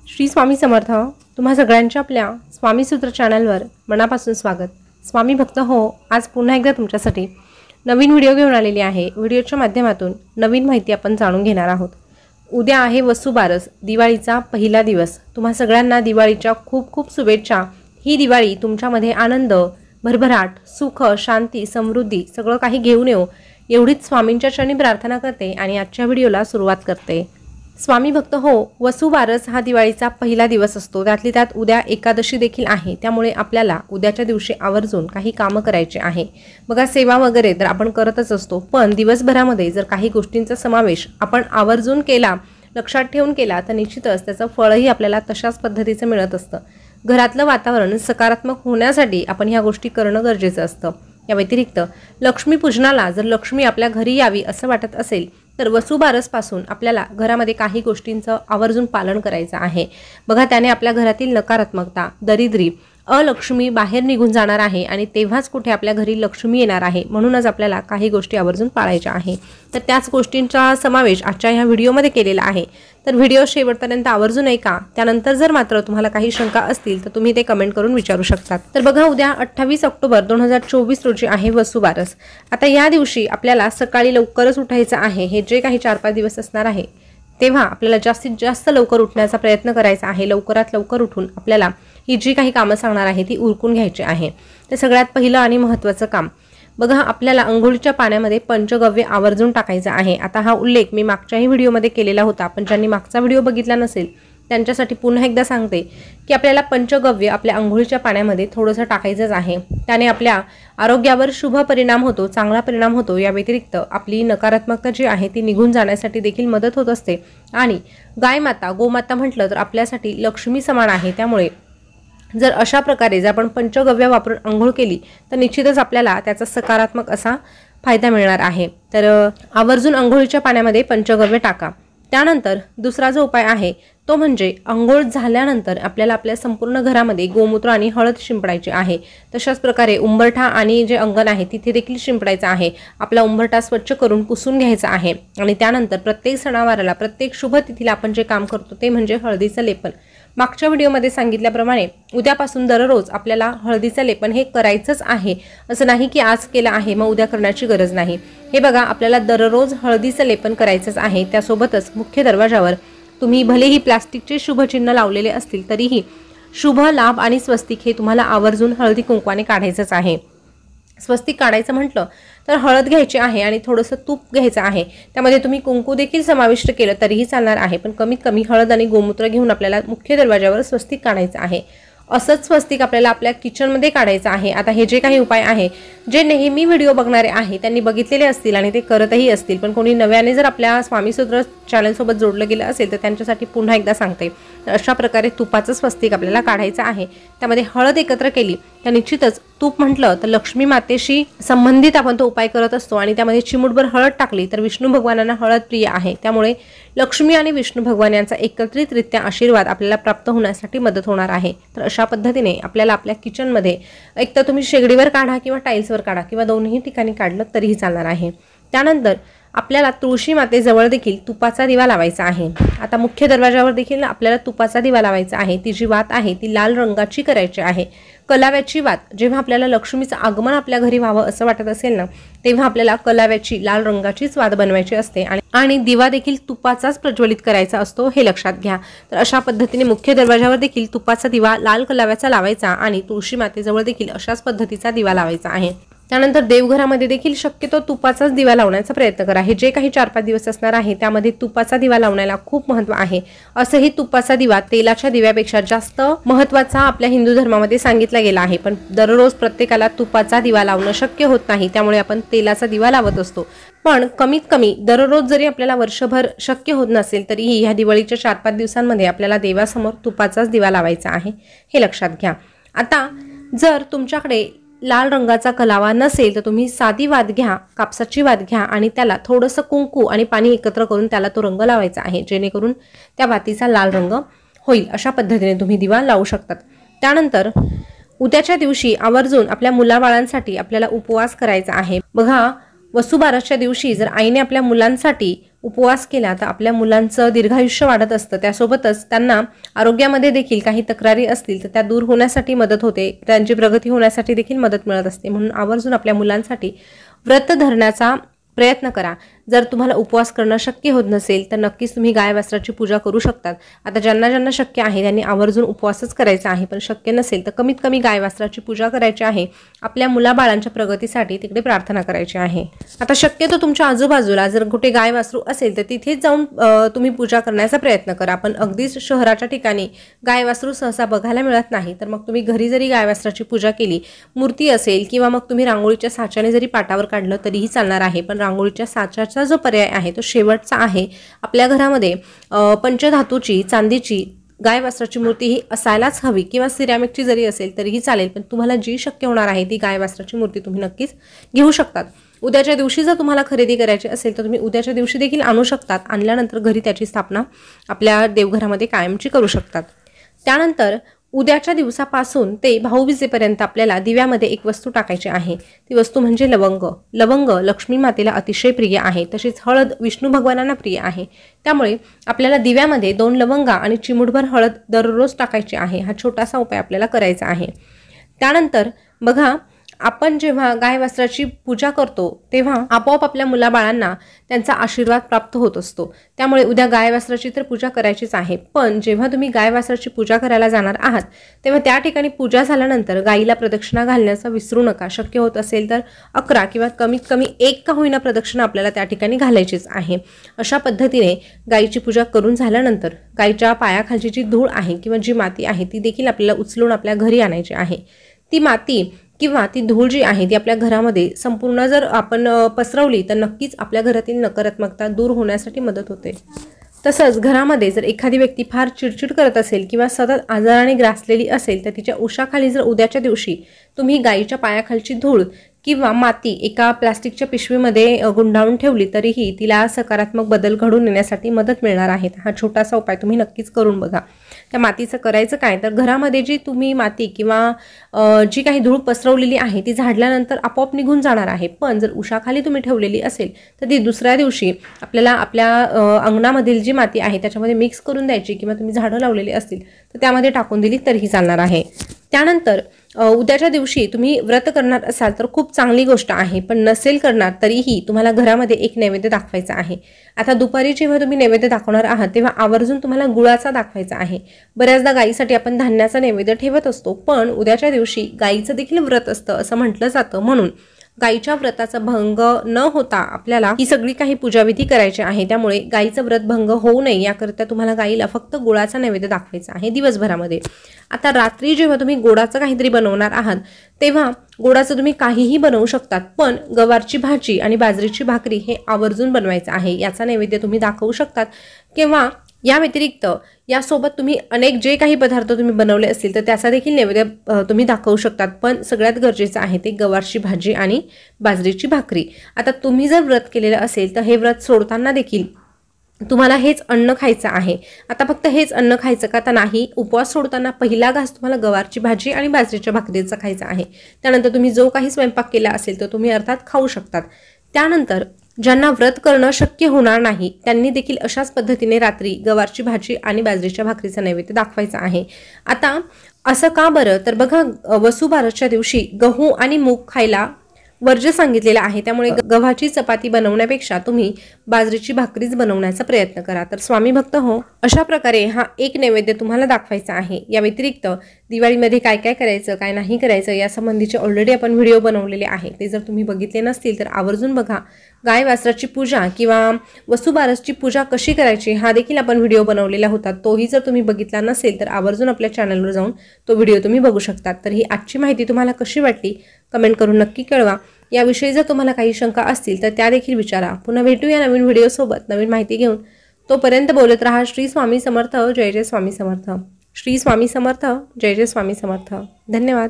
श्री स्वामी समर्थ। तुम्हा सगळ्यांच्या आपल्या स्वामी सूत्र चॅनलवर मनापासून स्वागत। स्वामी भक्त हो, आज पुन्हा एकदा तुमच्यासाठी नवीन व्हिडिओ घेऊन आलेली आहे। व्हिडिओच्या माध्यमातून नवीन माहिती आपण जाणून घेणार आहोत। उद्या आहे वसुबारस, दिवाळीचा पहिला दिवस। तुम्हा सगळ्यांना दिवाळीच्या खूप खूप शुभेच्छा। ही दिवाळी तुमच्यामध्ये आनंद, भरभराट, सुख, शांती, समृद्धी सगळं काही घेऊन येऊ एवढीच स्वामींच्या चरणी प्रार्थना करते आणि आजच्या व्हिडिओला सुरुवात करते। स्वामी भक्त हो, वसुबारस हा दिवाळीचा पहिला दिवस असतो। त्यातली त्यात उद्या एकादशी देखील आहे, त्यामुळे आपल्याला उद्याच्या दिवशी आवर्जून काही कामं करायचे आहे। बघा, सेवा वगैरे तर आपण करतच असतो, पण दिवसभरामध्ये जर काही गोष्टींचा समावेश आपण आवर्जून केला, लक्षात ठेवून केला, तर निश्चितच त्याचं फळही आपल्याला तशाच पद्धतीचं मिळत असतं। घरातलं वातावरण सकारात्मक होण्यासाठी आपण ह्या गोष्टी करणं गरजेचं असतं। या व्यतिरिक्त लक्ष्मीपूजनाला जर लक्ष्मी आपल्या घरी यावी असं वाटत असेल तर वसुबारसपासून आपल्याला घरामध्ये काही गोष्टींचं आवर्जून पालन करायचं आहे। बघा, त्याने आपल्या घरातील नकारात्मकता, दरिद्री, अलक्ष्मी बाहेर निघून जाणार आहे आणि तेव्हाच कुठे आपल्या घरी लक्ष्मी येणार आहे। म्हणूनच आपल्याला काही गोष्टी आवर्जून पाळायच्या आहे। तर त्याच गोष्टींचा समावेश आजच्या ह्या व्हिडिओमध्ये केलेला आहे। तर व्हिडिओ शेवटपर्यंत आवर्जून ऐका। त्यानंतर जर मात्र तुम्हाला काही शंका असतील तर तुम्ही ते कमेंट करून विचारू शकता। तर बघा, उद्या 28 ऑक्टोबर 2024 रोजी आहे वसुबारस। आता या दिवशी आपल्याला सकाळी लवकरच उठायचं आहे। हे जे काही 4-5 दिवस असणार आहे तेव्हा आपल्याला जास्तीत जास्त लवकर उठण्याचा प्रयत्न करायचा आहे। लवकरात लवकर उठून आपल्याला ही जी काही कामं सांगणार आहे ती उरकून घ्यायची आहे। तर सगळ्यात पहिलं आणि महत्त्वाचं काम, बघा, आपल्याला अंघोळीच्या पाण्यामध्ये पंचगव्य आवर्जून टाकायचं आहे। आता हा उल्लेख मी मागच्याही व्हिडिओमध्ये केलेला होता, पण ज्यांनी मागचा व्हिडिओ बघितला नसेल त्यांच्यासाठी पुन्हा एकदा सांगते की आपल्याला पंचगव्य आपल्या अंघोळीच्या पाण्यामध्ये थोडंसं टाकायचंच आहे। त्याने आपल्या आरोग्यावर शुभ परिणाम होतो, चांगला परिणाम होतो। या व्यतिरिक्त आपली नकारात्मकता जी आहे ती निघून जाण्यासाठी देखील मदत होत असते। आणि गाय माता, गोमाता म्हटलं तर आपल्यासाठी लक्ष्मी समान आहे। त्यामुळे जर अशा प्रकारे जर आपण पंचगव्य वापरून अंघोळ केली तर निश्चितच आपल्याला त्याचा सकारात्मक असा फायदा मिळणार आहे। तर आवर्जून अंघोळीच्या पाण्यामध्ये पंचगव्य टाका। त्यानंतर दुसरा जो उपाय आहे तो म्हणजे अंघोळ झाल्यानंतर आपल्याला आपल्या संपूर्ण घरामध्ये गोमूत्र आणि हळद शिंपडायची आहे। तशाच प्रकारे उंबरठा आणि जे अंगण आहे तिथे देखील शिंपडायचं आहे। आपला उंबरठा स्वच्छ करून पुसून घ्यायचा आहे आणि त्यानंतर प्रत्येक सणावाराला, प्रत्येक शुभ तिथीला आपण जे काम करतो ते म्हणजे हळदीचं लेपन। मागच्या व्हिडिओमध्ये सांगितल्याप्रमाणे उद्यापासून दररोज आपल्याला हळदीचं लेपन हे करायचंच आहे। असं नाही की आज केलं आहे मग उद्या करण्याची गरज नाही। हे बघा, आपल्याला दररोज हळदीचं लेपन करायचंच आहे। त्यासोबतच मुख्य दरवाजावर तुम्ही भलेही प्लास्टिकचे शुभचिन्ह लावलेले असतील तरीही शुभ, लाभ आणि स्वस्तिक हे तुम्हाला आवर्जून हळदी कुंकवाने काढायचंच आहे। स्वस्तिक काढायचं म्हटलं तर हळद घ्यायची आहे आणि थोडंसं तूप घ्यायचं आहे। त्यामध्ये तुम्ही कुंकू देखील समाविष्ट केलं तरीही चालणार आहे, पण कमीत कमी हळद आणि गोमूत्र घेऊन आपल्याला मुख्य दरवाजावर स्वस्तिक काढायचं आहे। असंच स्वस्तिक आपल्याला आपल्या किचनमध्ये काढायचं आहे। आता हे जे काही उपाय आहे, जे नेहमी व्हिडिओ बघणारे आहे त्यांनी बघितलेले असतील आणि ते करतही असतील, पण कोणी नव्याने जर आपल्या स्वामी सूत्र चॅनलसोबत जोडलं गेलं असेल तर त्यांच्यासाठी पुन्हा एकदा सांगते। तर अशा प्रकारे तुपाचं स्वस्तिक आपल्याला काढायचं आहे। त्यामध्ये हळद एकत्र केली तर निश्चितच तूप म्हटलं तर लक्ष्मी मातेशी संबंधित आपण तो उपाय करत असतो आणि त्यामध्ये चिमूटभर हळद टाकली तर विष्णू भगवानांना हळद प्रिय आहे। त्यामुळे लक्ष्मी आणि विष्णू भगवान यांचा एकत्रितरित्या आशीर्वाद आपल्याला प्राप्त होण्यासाठी मदत होणार आहे। तर अशा पद्धतीने आपल्याला आपल्या किचनमध्ये एक तर तुम्ही शेगडीवर काढा किंवा टाईल्सवर काढा किंवा दोन्ही ठिकाणी काढलं तरीही चालणार आहे। त्यानंतर आपल्याला तुळशी मातेजवळ देखील तुपाचा दिवा लावायचा आहे। आता मुख्य दरवाजावर देखील आपल्याला तुपाचा दिवा लावायचा आहे। ती जी वात आहे ती लाल रंगाची करायची आहे। कलाव्याची वात, जेव्हा आपल्याला लक्ष्मीचं आगमन आपल्या घरी व्हावं असं वाटत असेल ना, तेव्हा आपल्याला कलाव्याची लाल रंगाचीच वात बनवायची असते आणि दिवा देखील तुपाचाच प्रज्वलित करायचा असतो, हे लक्षात घ्या। तर अशा पद्धतीने मुख्य दरवाजावर देखील तुपाचा दिवा लाल कलाव्याचा लावायचा आणि तुळशी मातेजवळ देखील अशाच पद्धतीचा दिवा लावायचा आहे। त्यानंतर देवघरामध्ये देखील शक्यतो तुपाचाच दिवा लावण्याचा प्रयत्न करा। हे जे काही 4-5 दिवस असणार आहे त्यामध्ये तुपाचा दिवा लावण्याला खूप महत्त्व आहे। असंही तुपाचा दिवा तेलाच्या दिव्यापेक्षा जास्त महत्त्वाचा आपल्या हिंदू धर्मामध्ये सांगितला गेला आहे, पण दररोज प्रत्येकाला तुपाचा दिवा लावणं शक्य होत नाही, त्यामुळे आपण तेलाचा दिवा लावत असतो। पण कमीत कमी दररोज जरी आपल्याला वर्षभर शक्य होत नसेल तरीही ह्या दिवाळीच्या 4-5 दिवसांमध्ये आपल्याला देवासमोर तुपाचाच दिवा लावायचा आहे, हे लक्षात घ्या। आता जर तुमच्याकडे लाल रंगाचा कलावा नसेल तर तुम्ही साधी वात घ्या, कापसाची वात घ्या आणि त्याला थोडंसं कुंकू आणि पाणी एकत्र करून त्याला तो रंग लावायचा आहे, जेणेकरून त्या वातीचा लाल रंग होईल। अशा पद्धतीने तुम्ही दिवा लावू शकतात। त्यानंतर उद्याच्या दिवशी आवर्जून आपल्या मुलाबाळांसाठी आपल्याला उपवास करायचा आहे। बघा, वसुबारसच्या दिवशी जर आईने आपल्या मुलांसाठी उपवास केला तर आपल्या मुलांचं दीर्घायुष्य वाढत असतं, त्यासोबतच त्यांना आरोग्यामध्ये देखील काही तक्रारी असतील तर त्या दूर होण्यासाठी मदत होते, त्यांची प्रगती होण्यासाठी देखील मदत मिळत असते। म्हणून आवर्जून आपल्या मुलांसाठी व्रत धरण्याचा प्रयत्न करा। जर तुम्हाला उपवास करणं शक्य होत नसेल तर नक्कीच तुम्ही गाय वासराची पूजा करू शकतात। आता ज्यांना ज्यांना शक्य आहे त्यांनी आवर्जून उपवासच करायचा आहे, पण शक्य नसेल तर कमीत कमी गाय वासराची पूजा करायची आहे। आपल्या मुलाबाळांच्या प्रगतीसाठी तिकडे प्रार्थना करायची आहे। आता शक्यतो तुमच्या आजूबाजूला जर कुठे गाय वासरू असेल तर तिथेच जाऊन तुम्ही पूजा करण्याचा प्रयत्न करा। पण अगदीच शहराच्या ठिकाणी गाय वासरू सहसा बघायला मिळत नाही, तर मग तुम्ही घरी जरी गाय वासराची पूजा केली, मूर्ती असेल किंवा मग तुम्ही रांगोळीच्या साच्याने जरी पाटावर काढलं तरीही चालणार आहे। पण रांगोळीच्या साच्याचा जो पर्याय आहे तो शेवटचा आहे। आपल्या घरामध्ये पंचधातूची चांदीची गाय वासराची मूर्ती ही असायलाच हवी, किंवा सिरॅमिकची जरी असेल तरीही चालेल, पण तुम्हाला जी शक्य होणार आहे ती गाय वासराची मूर्ती तुम्ही नक्कीच घेऊ शकतात। उद्याच्या दिवशी जर तुम्हाला खरेदी करायची असेल तर तुम्ही उद्याच्या दिवशी देखील आणू शकतात। आणल्यानंतर घरी त्याची स्थापना आपल्या देवघरामध्ये कायमची करू शकतात। त्यानंतर उद्याच्या दिवसापासून ते भाऊबीजेपर्यंत आपल्याला दिव्यामध्ये एक वस्तू टाकायची आहे। ती वस्तू म्हणजे लवंग। लवंग लक्ष्मी मातेला अतिशय प्रिय आहे, तसेच हळद विष्णू भगवानांना प्रिय आहे। त्यामुळे आपल्याला दिव्यामध्ये 2 लवंगा आणि चिमूटभर हळद दररोज टाकायची आहे। हा छोटासा उपाय आपल्याला करायचा आहे। त्यानंतर बघा, आपण जेव्हा गाय वासराची पूजा करतो तेव्हा आपोआप आपल्या मुलाबाळांना त्यांचा आशीर्वाद प्राप्त होत असतो। त्यामुळे उद्या गाय वासराची तर पूजा करायचीच आहे, पण जेव्हा तुम्ही गाय वासराची पूजा करायला जाणार आहात तेव्हा त्या ठिकाणी पूजा झाल्यानंतर गायीला प्रदक्षिणा घालण्याचा विसरू नका। शक्य होत असेल तर 11 किंवा कमीत कमी 1 का होईना प्रदक्षिणा आपल्याला त्या ठिकाणी घालायचीच आहे। अशा पद्धतीने गायीची पूजा करून झाल्यानंतर गायीच्या पायाखालची जी धूळ आहे किंवा जी माती आहे ती देखील आपल्याला उचलून आपल्या घरी आणायची आहे। ती माती किंवा ती धूळ जी आहे ती आपल्या घरामध्ये संपूर्ण जर आपण पसरवली तर नक्कीच आपल्या घरातील नकारात्मकता दूर होण्यासाठी मदत होते। तसंच घरामध्ये जर एखादी व्यक्ती फार चिडचिड करत असेल किंवा सतत आजाराने ग्रासलेली असेल तर तिच्या उशाखाली जर उद्याच्या दिवशी तुम्ही गायीच्या पायाखालची धूळ किंवा माती एका प्लास्टिकच्या पिशवीमध्ये गुंडाळून ठेवली तरीही तिला सकारात्मक बदल घडून येण्यासाठी मदत मिळणार आहे। हा छोटासा उपाय तुम्ही नक्कीच करून बघा। त्या मातीचं करायचं काय तर घरामध्ये जी तुम्ही माती किंवा जी काही धूळ पसरवलेली आहे ती झाडल्यानंतर आपोआप निघून जाणार आहे, पण जर उशाखाली तुम्ही ठेवलेली असेल तर ती दुसऱ्या दिवशी आपल्याला आपल्या अंगणामधील जी माती आहे त्याच्यामध्ये मिक्स करून द्यायची, किंवा तुम्ही झाडं लावलेली असतील तर त्यामध्ये टाकून दिली तरीही चालणार आहे। त्यानंतर उद्याच्या दिवशी तुम्ही व्रत करणार असाल तर खूप चांगली गोष्ट आहे, पण नसेल करणार तरीही तुम्हाला घरामध्ये एक नैवेद्य दाखवायचा आहे। आता दुपारी जेव्हा तुम्ही नैवेद्य दाखवणार आहात तेव्हा आवर्जून तुम्हाला गुळाचा दाखवायचा आहे। बऱ्याचदा गायीसाठी आपण धान्याचा नैवेद्य ठेवत असतो, पण उद्याच्या दिवशी गायीचं देखील व्रत असतं असं म्हटलं जातं। म्हणून गायीच्या व्रताचा भंग न होता आपल्याला ही सगळी काही पूजाविधी करायची आहे। त्यामुळे गायीचं व्रत भंग होऊ नये याकरिता तुम्हाला गायीला फक्त गुळाचा नैवेद्य दाखवायचा आहे दिवसभरामध्ये। आता रात्री जेव्हा तुम्ही गोडाचं काहीतरी बनवणार आहात तेव्हा गोडाचं तुम्ही काहीही बनवू शकतात, पण गवारची भाजी आणि बाजरीची भाकरी हे आवर्जून बनवायचं आहे। याचा नैवेद्य तुम्ही दाखवू शकतात, किंवा या व्यतिरिक्त यासोबत तुम्ही अनेक जे काही पदार्थ तुम्ही बनवले असतील तर त्याचा देखील नैवेद्य तुम्ही दाखवू शकतात, पण सगळ्यात गरजेचं आहे ते गवारची भाजी आणि बाजरीची भाकरी। आता तुम्ही जर व्रत केलेलं असेल तर हे व्रत सोडताना देखील तुम्हाला हेच अन्न खायचं आहे। आता फक्त हेच अन्न खायचं का तर नाही, उपवास सोडताना पहिला घास तुम्हाला गवारची भाजी आणि बाजरीच्या भाकरीचा खायचा आहे। त्यानंतर तुम्ही जो काही स्वयंपाक केला असेल तर तुम्ही अर्थात खाऊ शकतात। त्यानंतर ज्यांना व्रत करणं शक्य होणार नाही त्यांनी देखील अशाच पद्धतीने रात्री गवारची भाजी आणि बाजरीच्या भाकरीचा नैवेद्य दाखवायचा आहे। आता असं का बरं तर बघा, वसुबारसच्या दिवशी गहू आणि मूग खायला वर्ज्य सांगितलेलं आहे, त्यामुळे गव्हाची चपाती बनवण्यापेक्षा तुम्ही बाजरीची भाकरीच बनवण्याचा प्रयत्न करा। तर स्वामी भक्त हो, अशा प्रकारे हा एक नैवेद्य तुम्हाला दाखवायचा आहे। या व्यतिरिक्त दिवाळीमध्ये काय काय करायचं काय नाही करायचं यासंबंधीचे ऑलरेडी आपण व्हिडिओ बनवलेले आहे, ते जर तुम्ही बघितले नसतील तर आवर्जून बघा। गाय वासराची पूजा किंवा वसुबारसची पूजा कशी करायची हा देखील आपण व्हिडिओ बनवलेला होता, तोही जर तुम्ही बघितला नसेल तर आवर्जून आपल्या चॅनलवर जाऊन तो व्हिडिओ तुम्ही बघू शकतात। तर ही आजची माहिती तुम्हाला कशी वाटली कमेंट करून नक्की कळवा। याविषयी जर तुम्हाला काही शंका असतील तर त्या देखील विचारा। पुन्हा भेटूया नवीन व्हिडिओसोबत नवीन माहिती घेऊन। तोपर्यंत बोलत रहा श्री स्वामी समर्थ, जय जय स्वामी समर्थ। श्री स्वामी समर्थ, जय जय स्वामी समर्थ। धन्यवाद।